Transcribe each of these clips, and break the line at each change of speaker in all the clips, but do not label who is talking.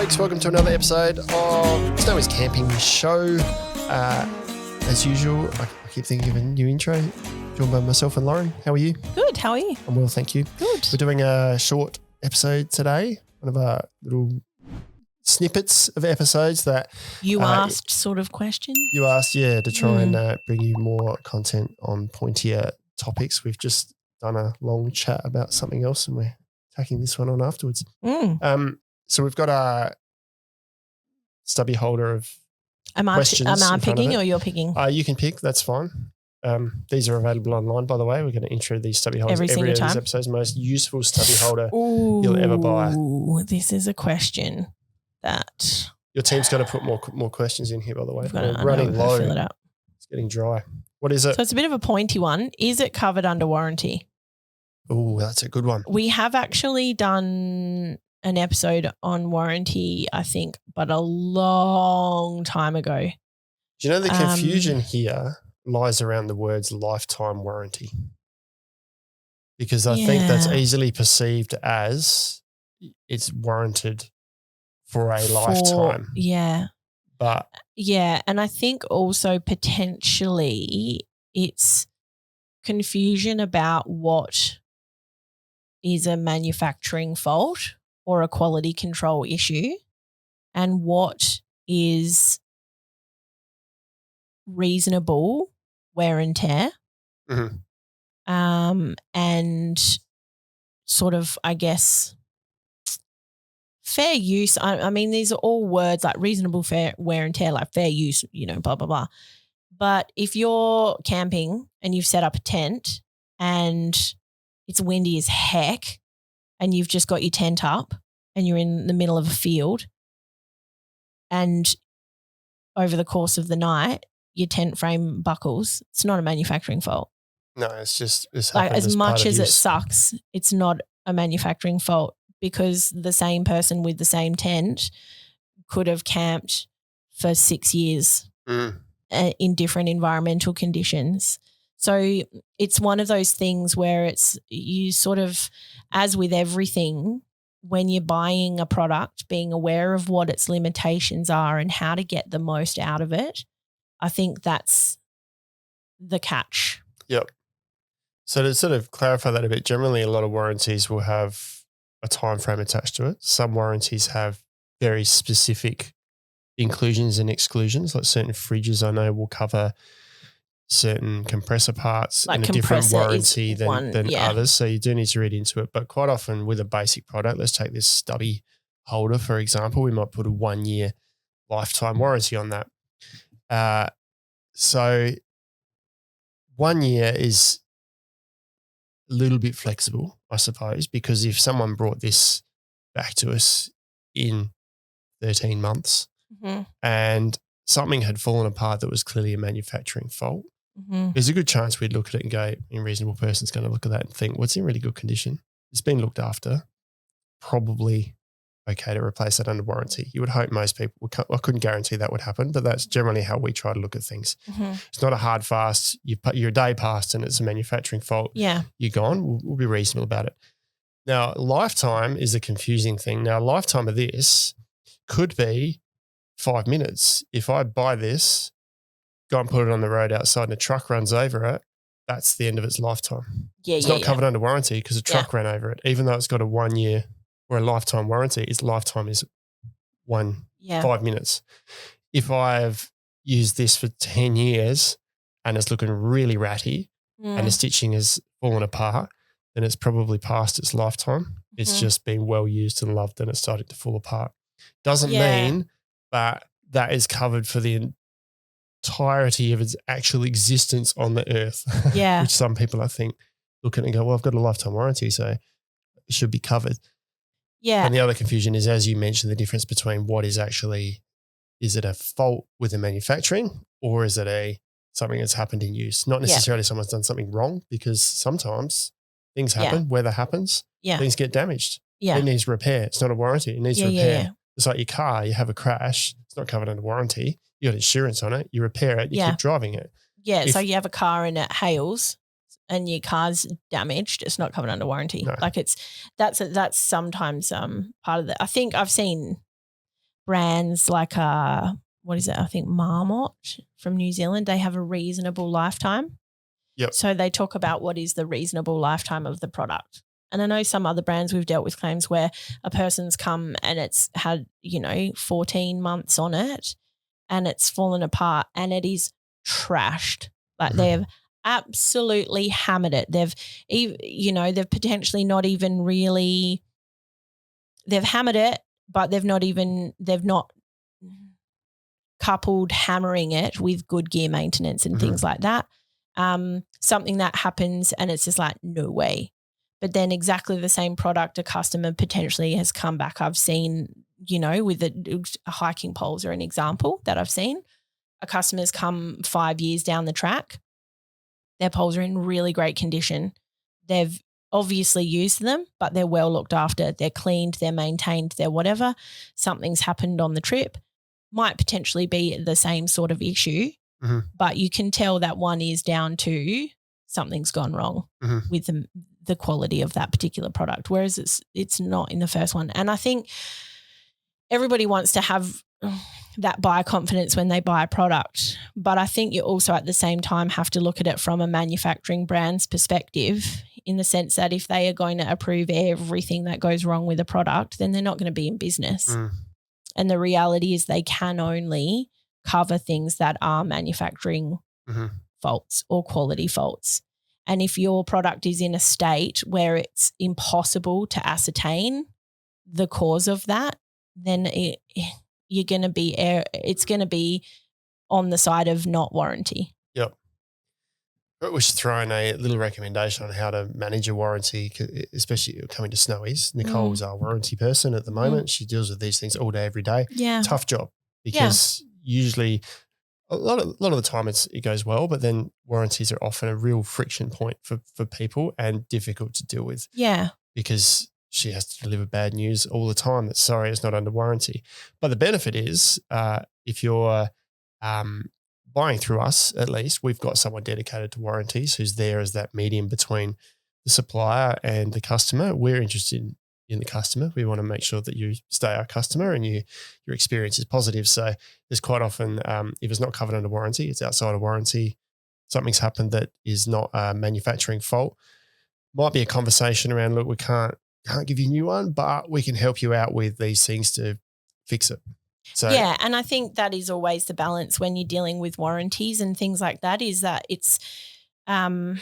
folks. Welcome to another episode of Snowy's Camping Show. As usual, I keep thinking of a new intro. Joined by myself and Lauren. How are you?
Good. How are you?
I'm well, thank you.
Good.
We're doing a short episode today. One of our little snippets of episodes that
you asked sort of questions.
You asked, to try and bring you more content on pointier topics. We've just done a long chat about something else and we're tacking this one on afterwards. So we've got a stubby holder of questions.
Am I picking or you're picking?
You can pick. That's fine. These are available online, by the way. We're going to intro these stubby holders every
single time.
This episode's most useful stubby holder you'll ever buy.
This is a question that
your team's got to put more questions in here. By the way,
we're
running low.
Fill it up.
It's getting dry. What is it?
So it's a bit of a pointy one. Is it covered under warranty?
Oh, that's a good one.
We have actually done an episode on warranty, I think, but a long time ago.
Do you know the confusion here lies around the words lifetime warranty? Because I think that's easily perceived as it's warranted for a lifetime.
Yeah.
But
yeah, and I think also potentially it's confusion about what is a manufacturing fault or a quality control issue and what is reasonable wear and tear. And sort of, I guess, fair use. I mean, these are all words like reasonable fair wear and tear, like fair use, blah, blah, blah. But if you're camping and you've set up a tent and it's windy as heck and you've just got your tent up and you're in the middle of a field and over the course of the night your tent frame buckles, it's not a manufacturing fault.
No, it's
like as much as it
use.
Sucks, it's not a manufacturing fault because the same person with the same tent could have camped for 6 years in different environmental conditions. So it's one of those things where it's you sort of, as with everything, when you're buying a product, being aware of what its limitations are and how to get the most out of it, I think that's the catch.
Yep. So to sort of clarify that a bit, generally a lot of warranties will have a time frame attached to it. Some warranties have very specific inclusions and exclusions, like certain fridges I know will cover certain compressor parts
like
in a different warranty than
yeah.
others. So you do need to read into it. But quite often with a basic product, let's take this stubby holder, for example, we might put a 1 year lifetime warranty on that. So 1 year is a little bit flexible, I suppose, because if someone brought this back to us in 13 months and something had fallen apart that was clearly a manufacturing fault, there's a good chance we'd look at it and go, a reasonable person's going to look at that and think, well, it's in really good condition. It's been looked after. Probably okay to replace that under warranty. You would hope most people would. I couldn't guarantee that would happen, but that's generally how we try to look at things. It's not a hard fast. You're a day past and it's a manufacturing fault.
Yeah.
You're gone. We'll be reasonable about it. Now, lifetime is a confusing thing. Now, lifetime of this could be 5 minutes. If I buy this, go and put it on the road outside and a truck runs over it, that's the end of its lifetime. It's not covered under warranty because a truck ran over it. Even though it's got a 1 year or a lifetime warranty, its lifetime is 5 minutes. If I've used this for 10 years and it's looking really ratty and the stitching has fallen apart, then it's probably past its lifetime. It's just been well used and loved and it's started to fall apart. Doesn't mean that that is covered for the entirety of its actual existence on the earth.
Yeah.
Which some people, I think, look at it and go, well, I've got a lifetime warranty, so it should be covered.
Yeah.
And the other confusion is, as you mentioned, the difference between what is actually, is it a fault with the manufacturing or is it something that's happened in use? Not necessarily someone's done something wrong, because sometimes things happen, weather happens, things get damaged. It needs repair. It's not a warranty. It needs repair. Yeah. It's like your car, you have a crash, it's not covered under warranty. You got insurance on it, you repair it, you keep driving it.
Yeah, so you have a car and it hails and your car's damaged, it's not covered under warranty.
No.
Like that's sometimes part of the. I think I've seen brands like what is it? I think Marmot from New Zealand, they have a reasonable lifetime.
Yep.
So they talk about what is the reasonable lifetime of the product. And I know some other brands we've dealt with claims where a person's come and it's had, 14 months on it and it's fallen apart and it is trashed. Like they've absolutely hammered it. They've potentially not even really, they've hammered it, but they've not coupled hammering it with good gear maintenance and things like that. Something that happens and it's just like, no way. But then exactly the same product, a customer potentially has come back. I've seen, with the hiking poles are an example that I've seen. A customer's come 5 years down the track. Their poles are in really great condition. They've obviously used them, but they're well looked after. They're cleaned, they're maintained, they're whatever. Something's happened on the trip. Might potentially be the same sort of issue, but you can tell that one is down to something's gone wrong with the quality of that particular product, whereas it's not in the first one. And I think everybody wants to have that buyer confidence when they buy a product, but I think you also at the same time have to look at it from a manufacturing brand's perspective, in the sense that if they are going to approve everything that goes wrong with a product, then they're not going to be in business. And the reality is they can only cover things that are manufacturing faults or quality faults. And if your product is in a state where it's impossible to ascertain the cause of that, then it's going to be on the side of not warranty.
Yep. But we should throw in a little recommendation on how to manage a warranty, especially coming to Snowies. Nicole's our warranty person at the moment. She deals with these things all day, every day.
Yeah.
Tough job because usually a lot of the time it goes well, but then warranties are often a real friction point for people and difficult to deal with.
Yeah.
Because she has to deliver bad news all the time that, sorry, it's not under warranty. But the benefit is if you're buying through us, at least, we've got someone dedicated to warranties who's there as that medium between the supplier and the customer. We're interested in the customer. We want to make sure that you stay our customer and your experience is positive. So there's quite often, if it's not covered under warranty, it's outside of warranty, something's happened that is not a manufacturing fault. Might be a conversation around, look, we can't give you a new one, but we can help you out with these things to fix it. So
yeah, and I think that is always the balance when you're dealing with warranties and things like that, is that it's how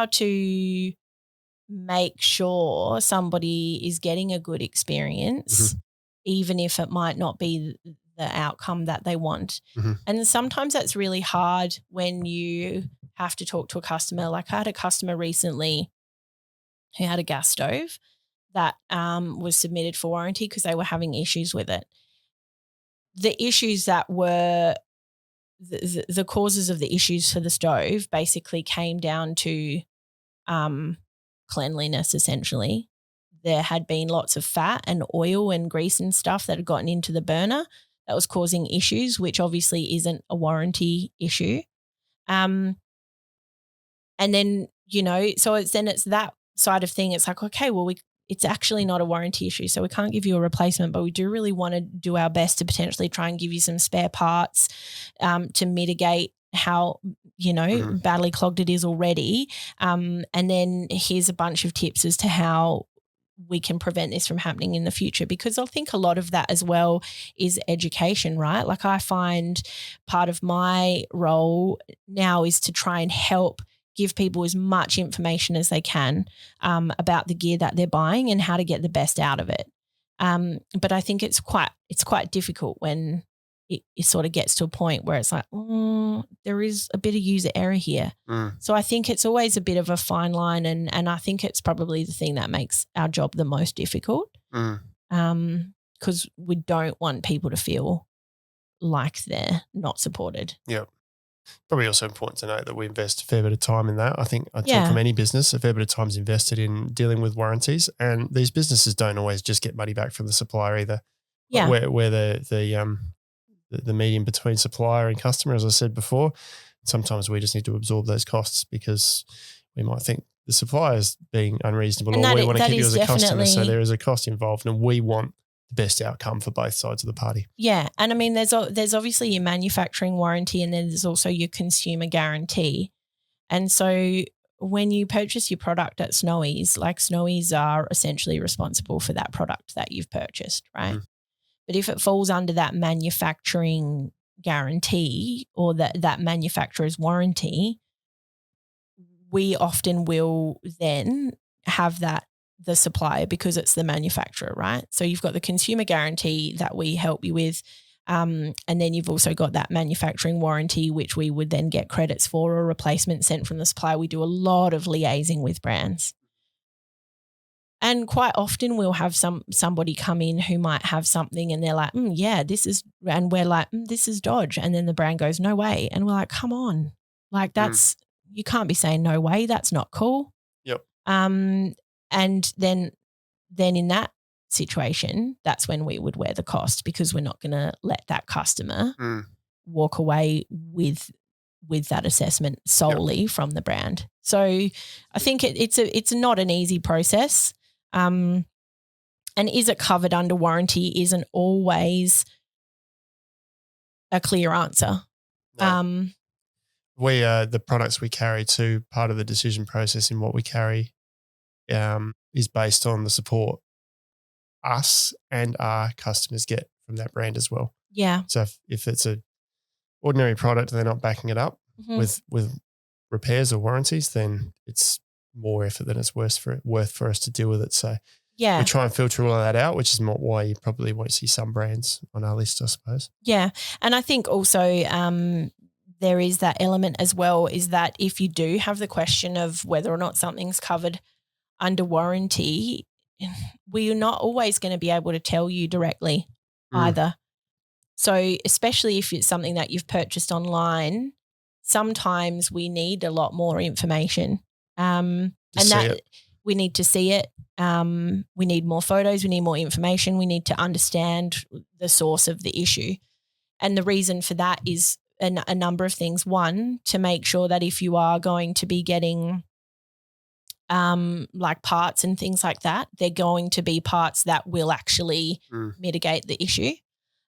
to make sure somebody is getting a good experience, even if it might not be the outcome that they want. And sometimes that's really hard when you have to talk to a customer. Like I had a customer recently who had a gas stove that was submitted for warranty because they were having issues with it. The issues that were the causes of the issues for the stove basically came down to cleanliness, essentially. There had been lots of fat and oil and grease and stuff that had gotten into the burner that was causing issues, which obviously isn't a warranty issue. And then, so it's that side of thing. It's like, okay, well, it's actually not a warranty issue, so we can't give you a replacement, but we do really want to do our best to potentially try and give you some spare parts to mitigate how, badly clogged it is already. And then here's a bunch of tips as to how we can prevent this from happening in the future, because I think a lot of that as well is education, right? Like I find part of my role now is to try and help give people as much information as they can about the gear that they're buying and how to get the best out of it. But I think it's quite difficult when it sort of gets to a point where it's like, there is a bit of user error here. So I think it's always a bit of a fine line, and I think it's probably the thing that makes our job the most difficult, because we don't want people to feel like they're not supported.
Yeah. Probably also important to note that we invest a fair bit of time in that. I think I talk from any business, a fair bit of time is invested in dealing with warranties, and these businesses don't always just get money back from the supplier either.
Yeah.
Where the medium between supplier and customer, as I said before, sometimes we just need to absorb those costs because we might think the supplier is being unreasonable, or we want to keep you as a customer. So there is a cost involved, and we want to the best outcome for both sides of the party.
Yeah. And I mean, there's obviously your manufacturing warranty, and then there's also your consumer guarantee. And so when you purchase your product at Snowy's, like Snowy's are essentially responsible for that product that you've purchased, right?
Mhm.
But if it falls under that manufacturing guarantee or that manufacturer's warranty, we often will then have the supplier, because it's the manufacturer, right? So you've got the consumer guarantee that we help you with. And then you've also got that manufacturing warranty, which we would then get credits for or replacement sent from the supplier. We do a lot of liaising with brands. And quite often we'll have somebody come in who might have something and they're like, yeah, this is, and we're like, this is Dodge. And then the brand goes, no way. And we're like, come on. Like you can't be saying no way. That's not cool.
Yep.
And then in that situation, that's when we would wear the cost, because we're not going to let that customer walk away with that assessment solely from the brand. So I think it's not an easy process. And is it covered under warranty isn't always a clear answer.
No. We the products we carry too, part of the decision process in what we carry is based on the support us and our customers get from that brand as well.
Yeah.
So if it's a ordinary product and they're not backing it up with repairs or warranties, then it's more effort than it's worth for us to deal with it. So
yeah,
we try and filter all of that out, which is why you probably won't see some brands on our list, I suppose.
Yeah. And I think also there is that element as well, is that if you do have the question of whether or not something's covered under warranty, we're not always going to be able to tell you directly either. So especially if it's something that you've purchased online, sometimes we need a lot more information. We need to see it. We need more photos. We need more information. We need to understand the source of the issue. And the reason for that is a number of things. One, to make sure that if you are going to be getting like parts and things like that, they're going to be parts that will actually mitigate the issue.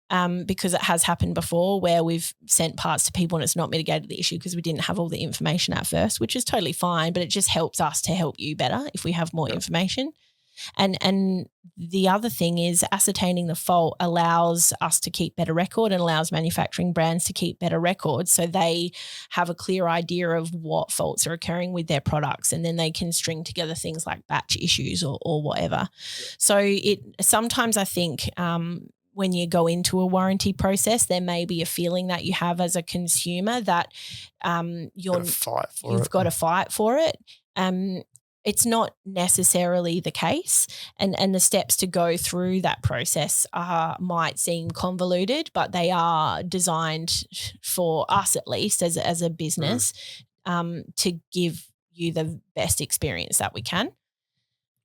Because it has happened before where we've sent parts to people and it's not mitigated the issue because we didn't have all the information at first, which is totally fine, but it just helps us to help you better if we have more information. And the other thing is ascertaining the fault allows us to keep better record and allows manufacturing brands to keep better records, so they have a clear idea of what faults are occurring with their products, and then they can string together things like batch issues or whatever. So it sometimes I think when you go into a warranty process, there may be a feeling that you have as a consumer that you've got to fight for it. It's not necessarily the case, and the steps to go through that process might seem convoluted, but they are designed for us, at least as a business, to give you the best experience that we can.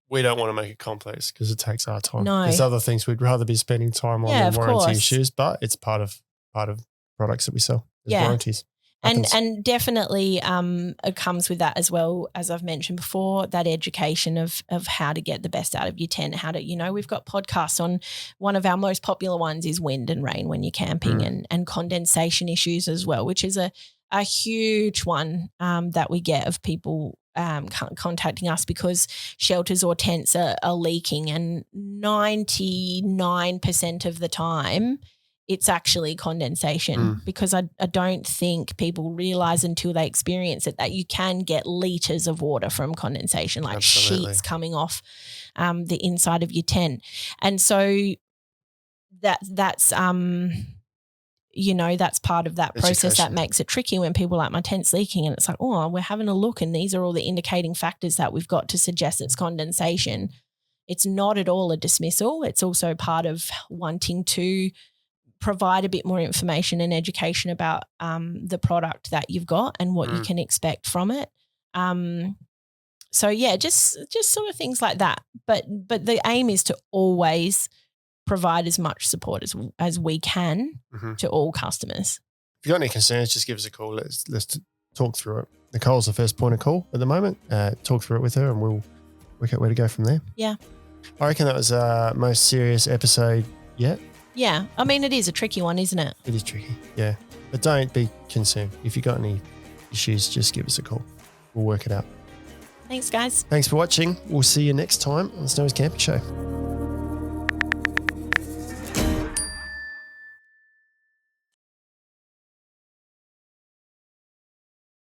We don't want to make it complex because it takes our time.
No.
There's other things we'd rather be spending time on than warranty issues, but it's part of products that we sell. There's warranties.
And definitely it comes with that as well, as I've mentioned before, that education of how to get the best out of your tent, how to, we've got podcasts on, one of our most popular ones is wind and rain when you're camping and condensation issues as well, which is a huge one that we get of people contacting us because shelters or tents are leaking, and 99% of the time it's actually condensation because I don't think people realize until they experience it that you can get liters of water from condensation, like sheets coming off the inside of your tent. And so that's that's part of that process that makes it tricky when people are like, my tent's leaking, and it's like, oh, we're having a look and these are all the indicating factors that we've got to suggest it's condensation. It's not at all a dismissal. It's also part of wanting to provide a bit more information and education about the product that you've got and what you can expect from it. So yeah, just sort of things like that. But the aim is to always provide as much support as we can to all customers.
If you've got any concerns, just give us a call. Let's talk through it. Nicole's the first point of call at the moment. Talk through it with her and we'll work out where to go from there.
Yeah.
I reckon that was our most serious episode yet.
Yeah. I mean, it is a tricky one, isn't it?
It is tricky, yeah. But don't be concerned. If you got any issues, just give us a call. We'll work it out.
Thanks, guys.
Thanks for watching. We'll see you next time on the Snowy's Camping Show.